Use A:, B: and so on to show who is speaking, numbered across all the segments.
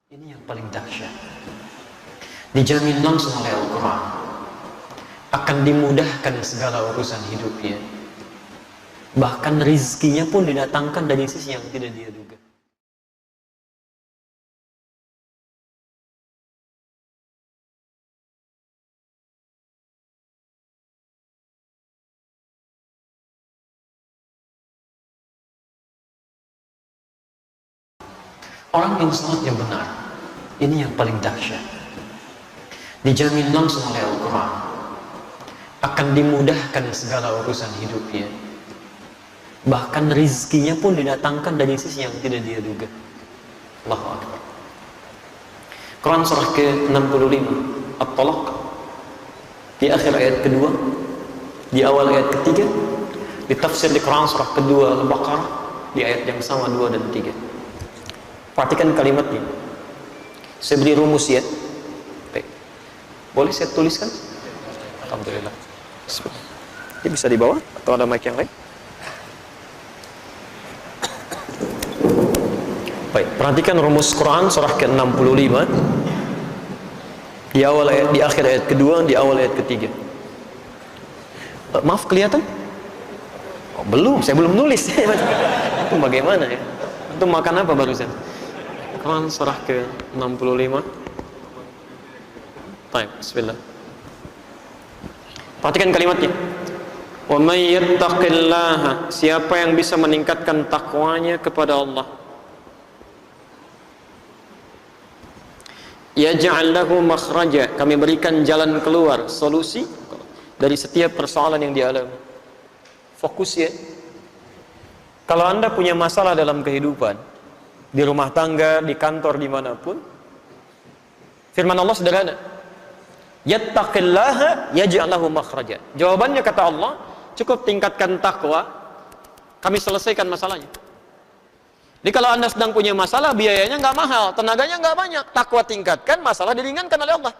A: Ini yang paling dahsyat. Dijamin langsung oleh Al-Quran akan dimudahkan segala urusan hidupnya. Bahkan rizkinya pun didatangkan dari sisi yang tidak dia duga. Orang yang salatnya benar, ini yang paling dahsyat. Dijamin langsung oleh Al-Quran akan dimudahkan segala urusan hidupnya. Bahkan rizkinya pun didatangkan dari sisi yang tidak dia duga. Allahu Akbar. Quran surah ke-65 At-Talaq, di akhir ayat kedua, di awal ayat ketiga, di tafsir di Quran surah kedua Al-Baqarah, di ayat yang sama 2 dan 3. Perhatikan kalimatnya. Saya beri rumus ya. Baik. Boleh saya tuliskan? Alhamdulillah. Ini bisa di bawah atau ada mic yang lain? Baik, perhatikan rumus Quran surah ke-65 di awal ayat, di akhir ayat kedua, di awal ayat ketiga. Maaf, kelihatan? Oh, belum, saya belum nulis. Itu bagaimana ya? Itu makan apa barusan? Quran surah ke-65. Baik, bismillah. Perhatikan kalimatnya. Wa may yattaqillaha, siapa yang bisa meningkatkan takwanya kepada Allah, yaj'al lahu makhraja, kami berikan jalan keluar, solusi dari setiap persoalan yang dialami. Fokus ya. Kalau Anda punya masalah dalam kehidupan, di rumah tangga, di kantor, dimanapun, firman Allah sederhana, yattaqillaha yaj'al lahu makhraja. Jawabannya kata Allah, cukup tingkatkan takwa, kami selesaikan masalahnya. Jadi kalau Anda sedang punya masalah, biayanya nggak mahal, tenaganya nggak banyak, takwa tingkatkan, masalah diringankan oleh Allah.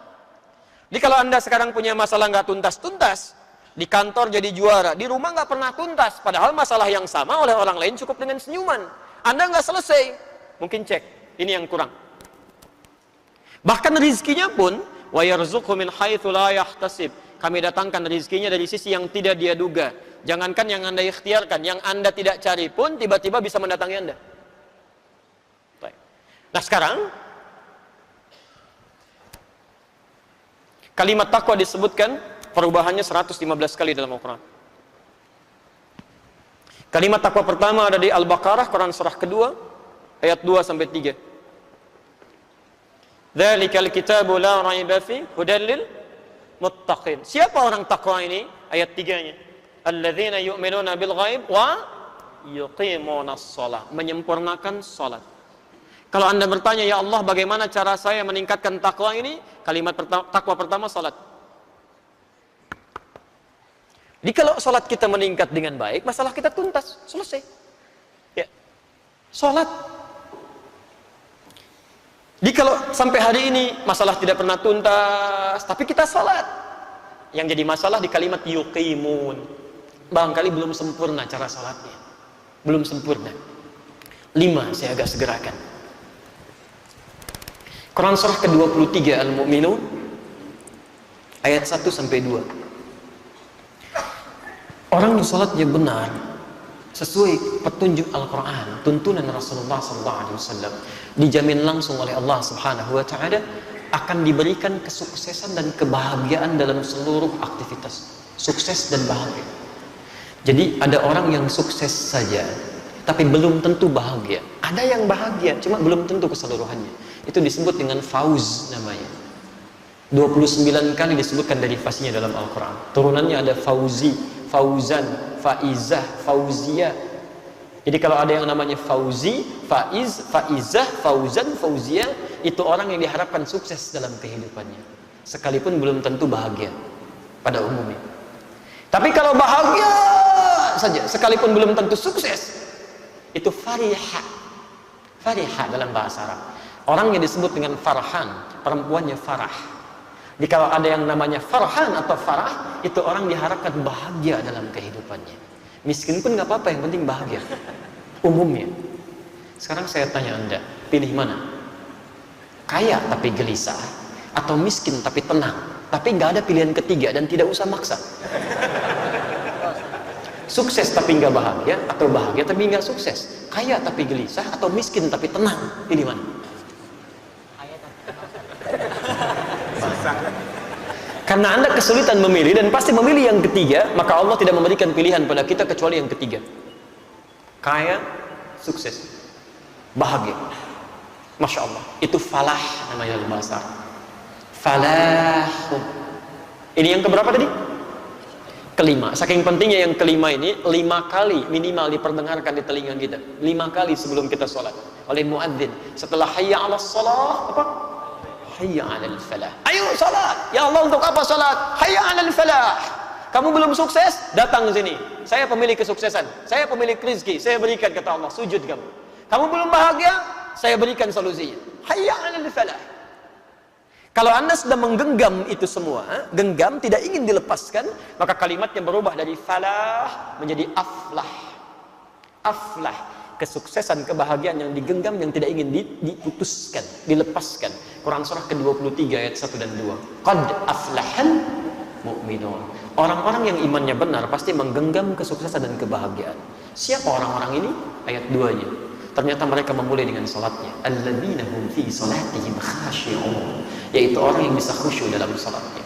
A: Jadi kalau Anda sekarang punya masalah nggak tuntas-tuntas, di kantor jadi juara, di rumah nggak pernah tuntas, padahal masalah yang sama oleh orang lain cukup dengan senyuman, Anda nggak selesai, mungkin cek, ini yang kurang. Bahkan rizkinya pun, wa yarzuqhu min haitsu la yahtasib, kami datangkan rizkinya dari sisi yang tidak dia duga. Jangankan yang Anda ikhtiarkan, yang Anda tidak cari pun tiba-tiba bisa mendatangi Anda. Nah sekarang, kalimat takwa disebutkan perubahannya 115 kali dalam Al-Quran. Kalimat takwa pertama ada di Al-Baqarah, Quran surah kedua, ayat 2 sampai 3. Dzalikal kitabu la raiba fi hudan lil muttaqin. Siapa orang takwa ini? Ayat 3-nya. Alladzina yu'minuna bil ghaib wa yuqimunas shalah, menyempurnakan salat. Kalau Anda bertanya, ya Allah, bagaimana cara saya meningkatkan takwa ini? Kalimat takwa pertama, salat. Jadi kalau salat kita meningkat dengan baik, masalah kita tuntas, selesai. Ya, salat. Jadi kalau sampai hari ini masalah tidak pernah tuntas, tapi kita salat, yang jadi masalah di kalimat yuqimun. Barangkali belum sempurna cara salatnya, belum sempurna. 5 saya agak segerakan. Quran surah ke-23 Al-Mu'minun ayat 1 sampai 2. Orang yang salatnya benar sesuai petunjuk Al-Quran, tuntunan Rasulullah SAW, dijamin langsung oleh Allah Subhanahu wa Ta'ala akan diberikan kesuksesan dan kebahagiaan dalam seluruh aktivitas. Sukses dan bahagia. Jadi ada orang yang sukses saja tapi belum tentu bahagia. Ada yang bahagia cuma belum tentu keseluruhannya. Itu disebut dengan fauz namanya. 29 kali disebutkan derivasinya dalam Al-Quran. Turunannya ada fauzi, fauzan, faizah, fauziyah. Jadi kalau ada yang namanya fauzi, faiz, faizah, fauzan, fauziyah, itu orang yang diharapkan sukses dalam kehidupannya, sekalipun belum tentu bahagia pada umumnya. Tapi kalau bahagia saja, sekalipun belum tentu sukses, itu farihah. Farihah dalam bahasa Arab. Orangnya disebut dengan farhan, perempuannya farah. Jadi kalau ada yang namanya farhan atau farah, itu orang diharapkan bahagia dalam kehidupannya. Miskin pun nggak apa-apa, yang penting bahagia. Umumnya. Sekarang saya tanya Anda, pilih mana? Kaya tapi gelisah, atau miskin tapi tenang, tapi nggak ada pilihan ketiga dan tidak usah maksa. Sukses tapi nggak bahagia, atau bahagia tapi nggak sukses. Kaya tapi gelisah, atau miskin tapi tenang. Pilih mana? Karena Anda kesulitan memilih dan pasti memilih yang ketiga, maka Allah tidak memberikan pilihan pada kita kecuali yang ketiga. Kaya, sukses, bahagia. Masya Allah, itu falah namanya dalam bahasa Arab. Falah. Ini yang keberapa tadi? Kelima. Saking pentingnya yang kelima ini, 5 kali minimal diperdengarkan di telinga kita. 5 kali sebelum kita sholat oleh muadzin. Setelah hayya 'alas shalah, apa? Hayya 'alal falah. Ayo sholat. Ya Allah, untuk apa sholat? Hayya 'alal falah. Kamu belum sukses? Datang ke sini. Saya pemilik kesuksesan. Saya pemilik rezeki. Saya berikan, kata Allah. Sujud kamu. Kamu belum bahagia? Saya berikan solusinya. Hayya 'alal falah. Kalau Anda sedang menggenggam itu semua, genggam, tidak ingin dilepaskan, maka kalimatnya berubah dari falah menjadi aflah. Aflah, kesuksesan, kebahagiaan yang digenggam, yang tidak ingin diputuskan, dilepaskan. Quran surah ke-23 ayat 1 dan 2. Qad aflahal mu'minun. Orang-orang yang imannya benar pasti menggenggam kesuksesan dan kebahagiaan. Siapa orang-orang ini? Ayat 2-nya. Ternyata mereka memulai dengan salatnya. Alladzina hum fi salatihim khashi'un. Yaitu orang yang bisa khusyuk dalam salatnya.